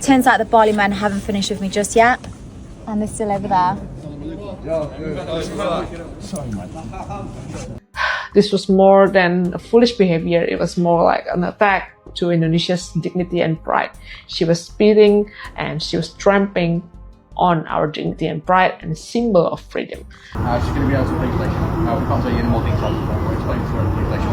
Turns out the barley men haven't finished with me just yet, and they're still over there. This was more than a foolish behavior. It was more like an attack to Indonesia's dignity and pride. She was spitting and she was trampling on our dignity and pride and a symbol of freedom. She's going to be able to please later. We can't tell you any more details. We'll explain to her please later.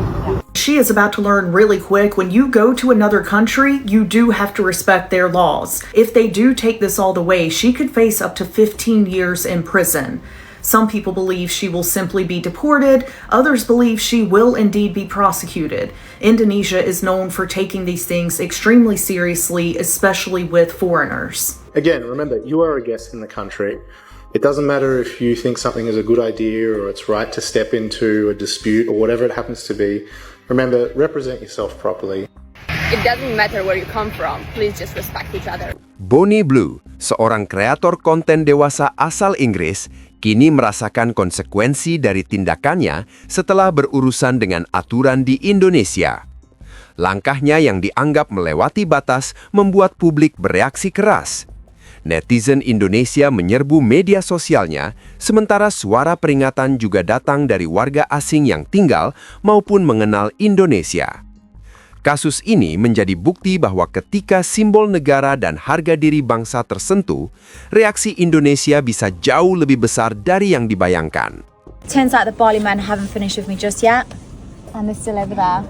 She is about to learn really quick, when you go to another country, you do have to respect their laws. If they do take this all the way, she could face up to 15 years in prison. Some people believe she will simply be deported. Others believe she will indeed be prosecuted. Indonesia is known for taking these things extremely seriously, especially with foreigners. Again, remember, you are a guest in the country. It doesn't matter if you think something is a good idea or it's right to step into a dispute or whatever it happens to be. Remember, represent yourself properly. It doesn't matter where you come from, please just respect each other. Bonnie Blue, seorang kreator konten dewasa asal Inggris, kini merasakan konsekuensi dari tindakannya setelah berurusan dengan aturan di Indonesia. Langkahnya yang dianggap melewati batas membuat publik bereaksi keras. Netizen Indonesia menyerbu media sosialnya, sementara suara peringatan juga datang dari warga asing yang tinggal maupun mengenal Indonesia. Kasus ini menjadi bukti bahwa ketika simbol negara dan harga diri bangsa tersentuh, reaksi Indonesia bisa jauh lebih besar dari yang dibayangkan. Turns out the barley men haven't finished with me just yet, and they're still over there.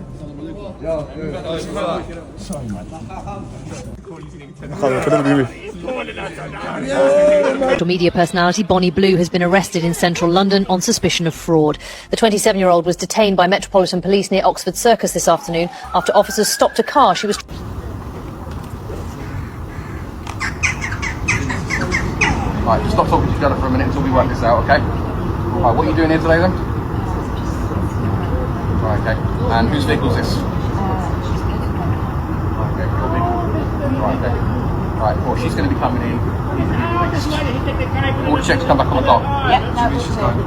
Social media personality Bonnie Blue has been arrested in central London on suspicion of fraud. The 27-year-old was detained by Metropolitan Police near Oxford Circus this afternoon after officers stopped a car she was... Right, just stop talking to each other for a minute until we work this out, okay? Right, what are you doing here today then? Right, okay. And whose vehicle is this? Okay, your vehicle. Right, okay. Right, well, she's going to be coming in. All the checks come back on the dot. Yeah, no, she's going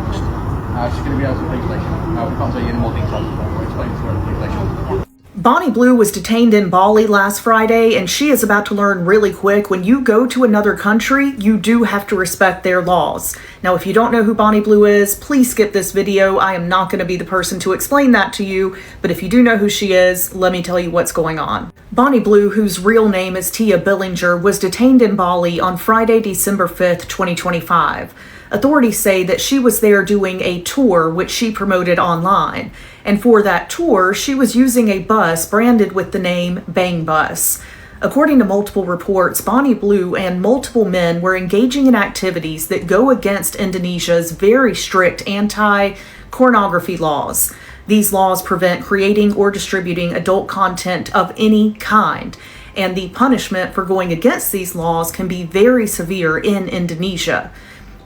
to be able to please later. We can't tell you any more details. We'll explain to her please later. Bonnie Blue was detained in Bali last Friday, and she is about to learn really quick, when you go to another country, you do have to respect their laws. Now, if you don't know who Bonnie Blue is, please skip this video. I am not going to be the person to explain that to you, but if you do know who she is, let me tell you what's going on. Bonnie Blue, whose real name is Tia Billinger, was detained in Bali on Friday, December 5th, 2025. Authorities say that she was there doing a tour which she promoted online. And for that tour, she was using a bus branded with the name Bang Bus. According to multiple reports, Bonnie Blue and multiple men were engaging in activities that go against Indonesia's very strict anti-pornography laws. These laws prevent creating or distributing adult content of any kind, and the punishment for going against these laws can be very severe in Indonesia.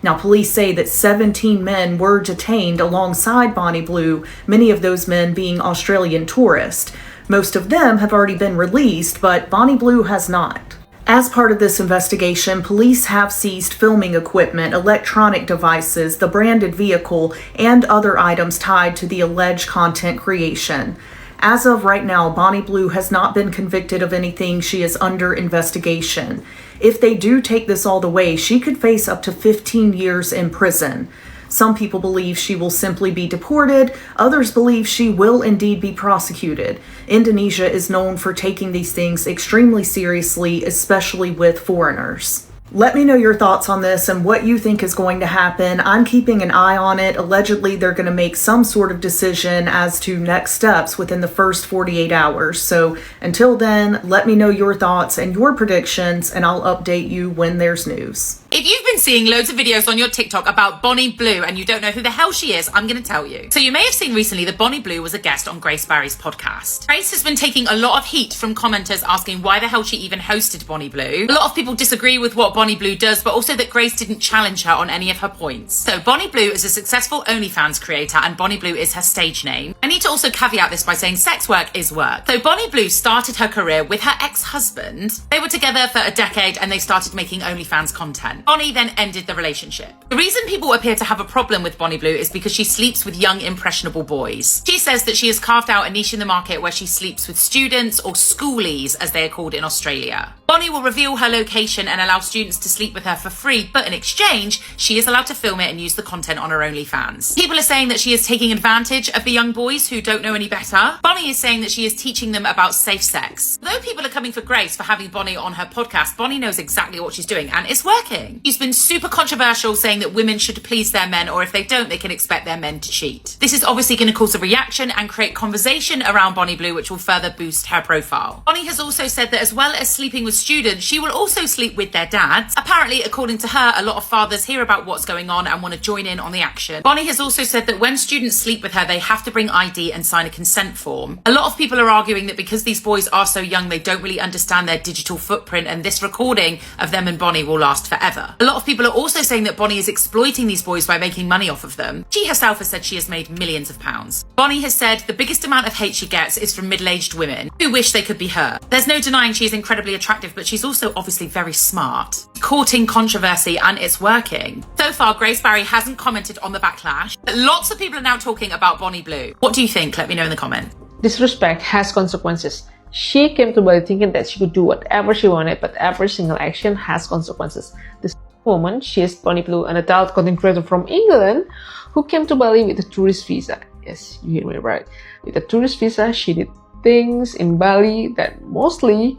Now, police say that 17 men were detained alongside Bonnie Blue, many of those men being Australian tourists. Most of them have already been released, but Bonnie Blue has not. As part of this investigation, police have seized filming equipment, electronic devices, the branded vehicle, and other items tied to the alleged content creation. As of right now, Bonnie Blue has not been convicted of anything. She is under investigation. If they do take this all the way, she could face up to 15 years in prison. Some people believe she will simply be deported. Others believe she will indeed be prosecuted. Indonesia is known for taking these things extremely seriously, especially with foreigners. Let me know your thoughts on this and what you think is going to happen. I'm keeping an eye on it. Allegedly, they're going to make some sort of decision as to next steps within the first 48 hours. So until then, let me know your thoughts and your predictions, and I'll update you when there's news. If you've been seeing loads of videos on your TikTok about Bonnie Blue and you don't know who the hell she is, I'm going to tell you. So you may have seen recently that Bonnie Blue was a guest on Grace Barry's podcast. Grace has been taking a lot of heat from commenters asking why the hell she even hosted Bonnie Blue. A lot of people disagree with what Bonnie Blue does, but also that Grace didn't challenge her on any of her points. So Bonnie Blue is a successful OnlyFans creator and Bonnie Blue is her stage name. I need to also caveat this by saying sex work is work. So Bonnie Blue started her career with her ex-husband. They were together for a decade and they started making OnlyFans content. Bonnie then ended the relationship. The reason people appear to have a problem with Bonnie Blue is because she sleeps with young, impressionable boys. She says that she has carved out a niche in the market where she sleeps with students, or schoolies as they are called in Australia. Bonnie will reveal her location and allow students to sleep with her for free, but in exchange, she is allowed to film it and use the content on her OnlyFans. People are saying that she is taking advantage of the young boys who don't know any better. Bonnie is saying that she is teaching them about safe sex. Though people are coming for grace for having Bonnie on her podcast, Bonnie knows exactly what she's doing and it's working. She's been super controversial, saying that women should please their men, or if they don't, they can expect their men to cheat. This is obviously going to cause a reaction and create conversation around Bonnie Blue, which will further boost her profile. Bonnie has also said that as well as sleeping with students, she will also sleep with their dads. Apparently, according to her, a lot of fathers hear about what's going on and want to join in on the action. Bonnie has also said that when students sleep with her, they have to bring ID and sign a consent form. A lot of people are arguing that because these boys are so young, they don't really understand their digital footprint, and this recording of them and Bonnie will last forever. A lot of people are also saying that Bonnie is exploiting these boys by making money off of them. She herself has said she has made millions of pounds. Bonnie has said the biggest amount of hate she gets is from middle-aged women who wish they could be her. There's no denying she is incredibly attractive, but she's also obviously very smart, courting controversy, and it's working. So far, Grace Barry hasn't commented on the backlash, but lots of people are now talking about Bonnie Blue. What do you think? Let me know in the comment. Disrespect has consequences. She came to Bali thinking that she could do whatever she wanted, but every single action has consequences. This woman, she is Bonnie Blue, an adult content creator from England who came to Bali with a tourist visa. Yes, you hear me right. With a tourist visa, she did things in Bali that mostly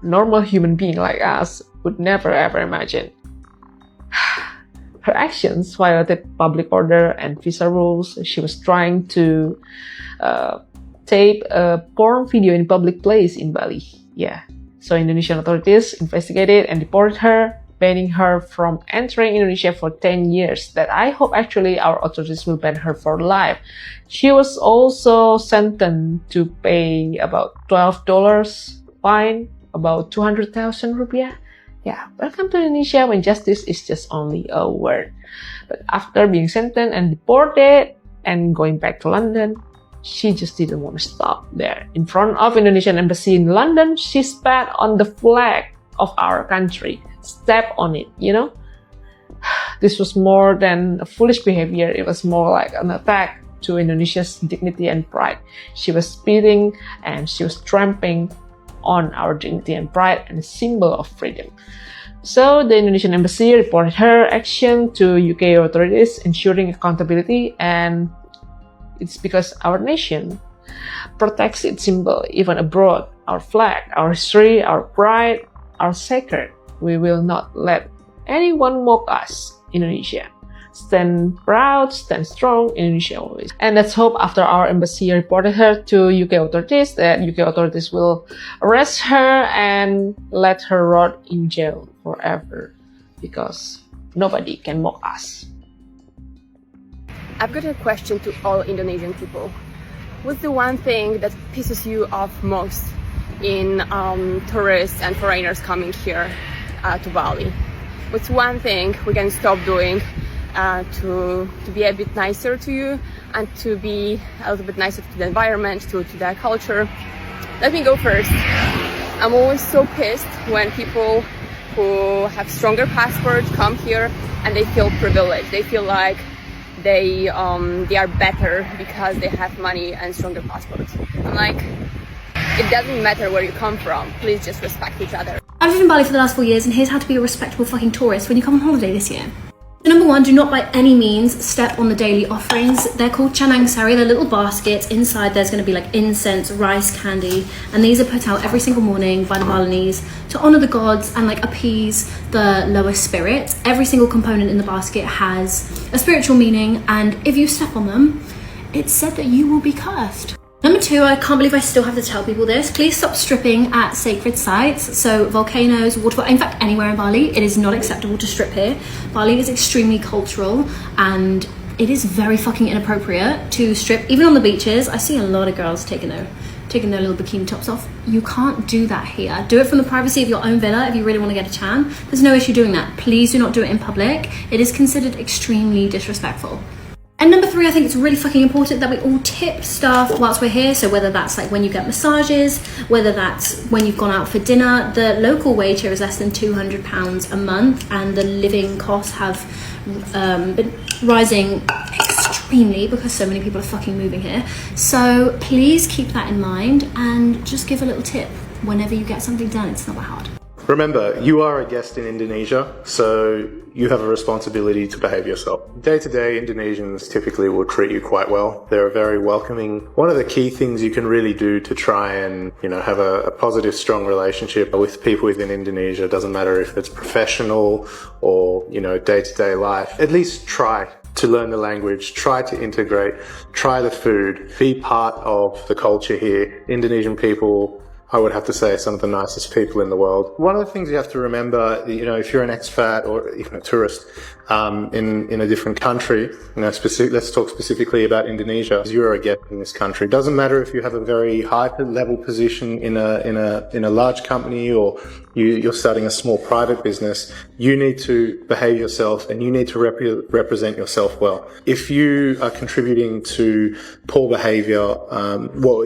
normal human being like us would never ever imagine. Her actions violated public order and visa rules. She was trying to tape a porn video in public place in Bali. Yeah. So Indonesian authorities investigated and deported her, banning her from entering Indonesia for 10 years. That I hope actually our authorities will ban her for life. She was also sentenced to pay about $12 fine, about 200,000 rupiah. Yeah, welcome to Indonesia when justice is just only a word. But after being sentenced and deported and going back to London, she just didn't want to stop there. In front of Indonesian embassy in London, she spat on the flag of our country. Step on it, you know? This was more than a foolish behavior. It was more like an attack to Indonesia's dignity and pride. She was spitting and she was trampling on our dignity and pride and a symbol of freedom. So the Indonesian embassy reported her action to UK authorities, ensuring accountability, and it's because our nation protects its symbol even abroad. Our flag, our history, our pride, our sacred. We will not let anyone mock us, Indonesia. Stand proud, stand strong, Indonesia always. And let's hope after our embassy reported her to UK authorities that UK authorities will arrest her and let her rot in jail forever, because nobody can mock us. I've got a question to all Indonesian people. What's the one thing that pisses you off most in tourists and foreigners coming here to Bali? What's one thing we can stop doing to be a bit nicer to you and to be a little bit nicer to the environment, to their culture? Let me go first. I'm always so pissed when people who have stronger passports come here and they feel privileged. They feel like they are better because they have money and stronger passports. I'm like, it doesn't matter where you come from. Please just respect each other. I've lived in Bali for the last 4 years, and here's how to be a respectable fucking tourist when you come on holiday this year. So number one, do not by any means step on the daily offerings. They're called canang sari. They're little baskets. Inside there's going to be like incense, rice, candy, and these are put out every single morning by the Balinese to honor the gods and like appease the lower spirits. Every single component in the basket has a spiritual meaning, and if you step on them, it's said that you will be cursed. Number two, I can't believe I still have to tell people this. Please stop stripping at sacred sites. So volcanoes, waterfalls, in fact, anywhere in Bali, it is not acceptable to strip here. Bali is extremely cultural and it is very fucking inappropriate to strip. Even on the beaches, I see a lot of girls taking their little bikini tops off. You can't do that here. Do it from the privacy of your own villa if you really want to get a tan. There's no issue doing that. Please do not do it in public. It is considered extremely disrespectful. And number three, I think it's really fucking important that we all tip staff whilst we're here. So whether that's like when you get massages, whether that's when you've gone out for dinner, the local wage here is less than £200 a month, and the living costs have been rising extremely because so many people are fucking moving here. So please keep that in mind and just give a little tip whenever you get something done. It's not that hard. Remember, you are a guest in Indonesia, so you have a responsibility to behave yourself. Day to day, Indonesians typically will treat you quite well. They're very welcoming. One of the key things you can really do to try and, have a positive, strong relationship with people within Indonesia, doesn't matter if it's professional or, day to day life, at least try to learn the language, try to integrate, try the food, be part of the culture here. Indonesian people, I would have to say, some of the nicest people in the world. One of the things you have to remember, if you're an expat or even a tourist in a different country, let's talk specifically about Indonesia. You're a guest in this country. Doesn't matter if you have a very high level position in a large company or you're starting a small private business. You need to behave yourself and you need to represent yourself well. If you are contributing to poor behavior,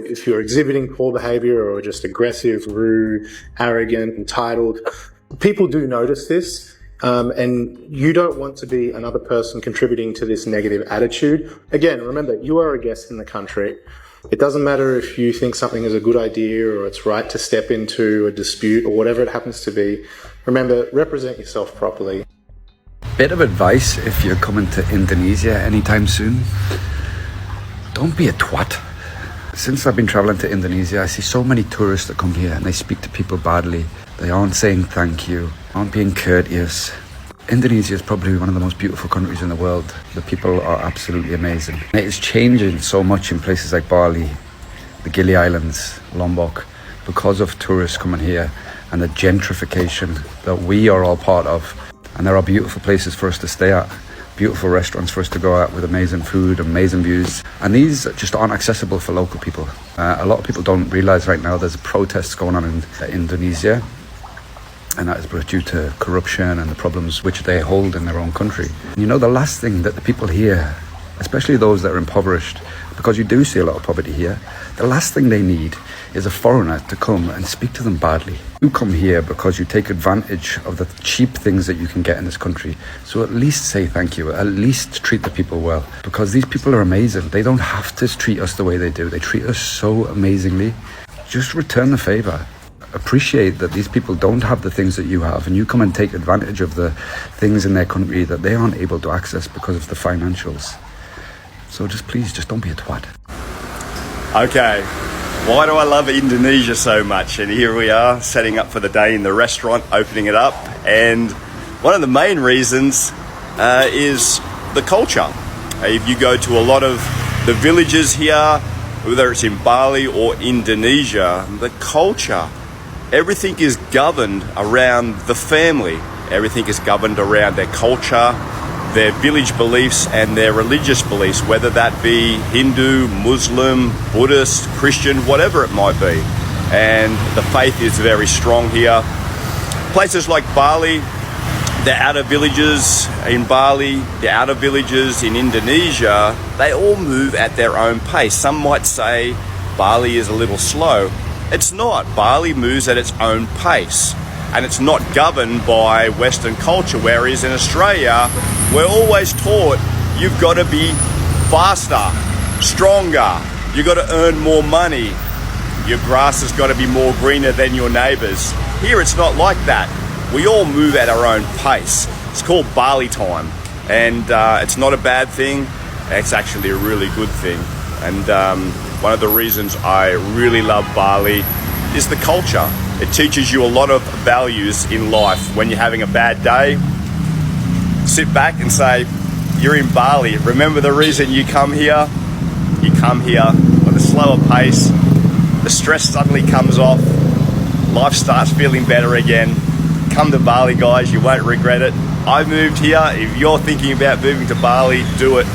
if you're exhibiting poor behavior or just aggressive, rude, arrogant, entitled, people do notice this. And you don't want to be another person contributing to this negative attitude. Again, remember, you are a guest in the country. It doesn't matter if you think something is a good idea or it's right to step into a dispute or whatever it happens to be. Remember, represent yourself properly. Bit of advice if you're coming to Indonesia anytime soon. Don't be a twat. Since I've been traveling to Indonesia, I see so many tourists that come here and they speak to people badly. They aren't saying thank you, aren't being courteous. Indonesia is probably one of the most beautiful countries in the world. The people are absolutely amazing. It is changing so much in places like Bali, the Gili Islands, Lombok, because of tourists coming here and the gentrification that we are all part of. And there are beautiful places for us to stay at, beautiful restaurants for us to go out with amazing food, amazing views. And these just aren't accessible for local people. A lot of people don't realize right now there's protests going on in Indonesia. And that is due to corruption and the problems which they hold in their own country. The last thing that the people here, especially those that are impoverished, because you do see a lot of poverty here, the last thing they need is a foreigner to come and speak to them badly. You come here because you take advantage of the cheap things that you can get in this country. So at least say thank you, at least treat the people well, because these people are amazing. They don't have to treat us the way they do. They treat us so amazingly. Just return the favor. Appreciate that these people don't have the things that you have, and you come and take advantage of the things in their country that they aren't able to access because of the financials. So please don't be a twat. Okay, why do I love Indonesia so much? And here we are setting up for the day in the restaurant, opening it up, and one of the main reasons is the culture. If you go to a lot of the villages here, whether it's in Bali or Indonesia, the culture, everything is governed around the family. Everything is governed around their culture, their village beliefs and their religious beliefs, whether that be Hindu, Muslim, Buddhist, Christian, whatever it might be. And the faith is very strong here. Places like Bali, the outer villages in Bali, the outer villages in Indonesia, they all move at their own pace. Some might say Bali is a little slow. It's not. Bali moves at its own pace, and it's not governed by Western culture, whereas in Australia, we're always taught you've got to be faster, stronger, you've got to earn more money, your grass has got to be more greener than your neighbours. Here it's not like that. We all move at our own pace. It's called Bali time, and it's not a bad thing. It's actually a really good thing. And one of the reasons I really love Bali is the culture. It teaches you a lot of values in life. When you're having a bad day, sit back and say, you're in Bali. Remember the reason you come here? You come here with a slower pace. The stress suddenly comes off. Life starts feeling better again. Come to Bali, guys. You won't regret it. I moved here. If you're thinking about moving to Bali, do it.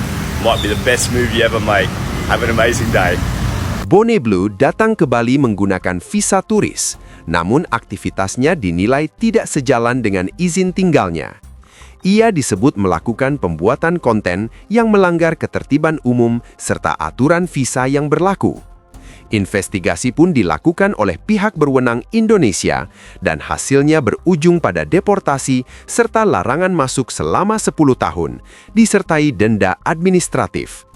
Might be the best move you ever make. Have an amazing day. Bule Beri datang ke Bali menggunakan visa turis, namun aktivitasnya dinilai tidak sejalan dengan izin tinggalnya. Ia disebut melakukan pembuatan konten yang melanggar ketertiban umum serta aturan visa yang berlaku. Investigasi pun dilakukan oleh pihak berwenang Indonesia dan hasilnya berujung pada deportasi serta larangan masuk selama 10 tahun, disertai denda administratif.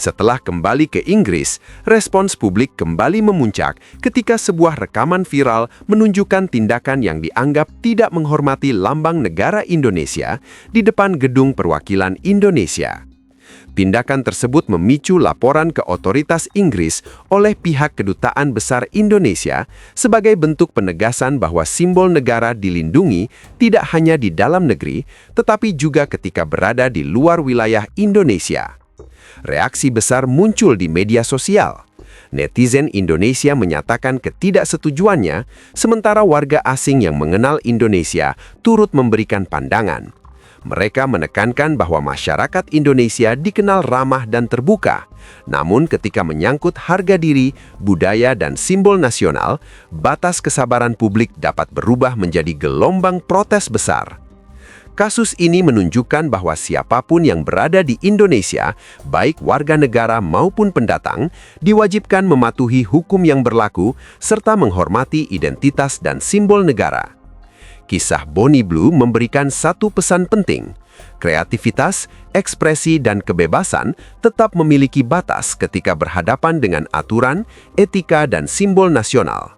Setelah kembali ke Inggris, respons publik kembali memuncak ketika sebuah rekaman viral menunjukkan tindakan yang dianggap tidak menghormati lambang negara Indonesia di depan gedung perwakilan Indonesia. Tindakan tersebut memicu laporan ke otoritas Inggris oleh pihak Kedutaan Besar Indonesia sebagai bentuk penegasan bahwa simbol negara dilindungi tidak hanya di dalam negeri, tetapi juga ketika berada di luar wilayah Indonesia. Reaksi besar muncul di media sosial. Netizen Indonesia menyatakan ketidaksetujuannya, sementara warga asing yang mengenal Indonesia turut memberikan pandangan. Mereka menekankan bahwa masyarakat Indonesia dikenal ramah dan terbuka. Namun ketika menyangkut harga diri, budaya, dan simbol nasional, batas kesabaran publik dapat berubah menjadi gelombang protes besar. Kasus ini menunjukkan bahwa siapapun yang berada di Indonesia, baik warga negara maupun pendatang, diwajibkan mematuhi hukum yang berlaku serta menghormati identitas dan simbol negara. Kisah Bonnie Blue memberikan satu pesan penting. Kreativitas, ekspresi, dan kebebasan tetap memiliki batas ketika berhadapan dengan aturan, etika, dan simbol nasional.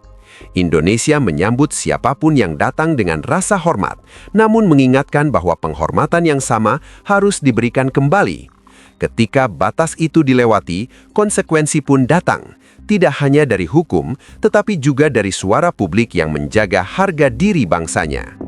Indonesia menyambut siapapun yang datang dengan rasa hormat, namun mengingatkan bahwa penghormatan yang sama harus diberikan kembali. Ketika batas itu dilewati, konsekuensi pun datang, tidak hanya dari hukum, tetapi juga dari suara publik yang menjaga harga diri bangsanya.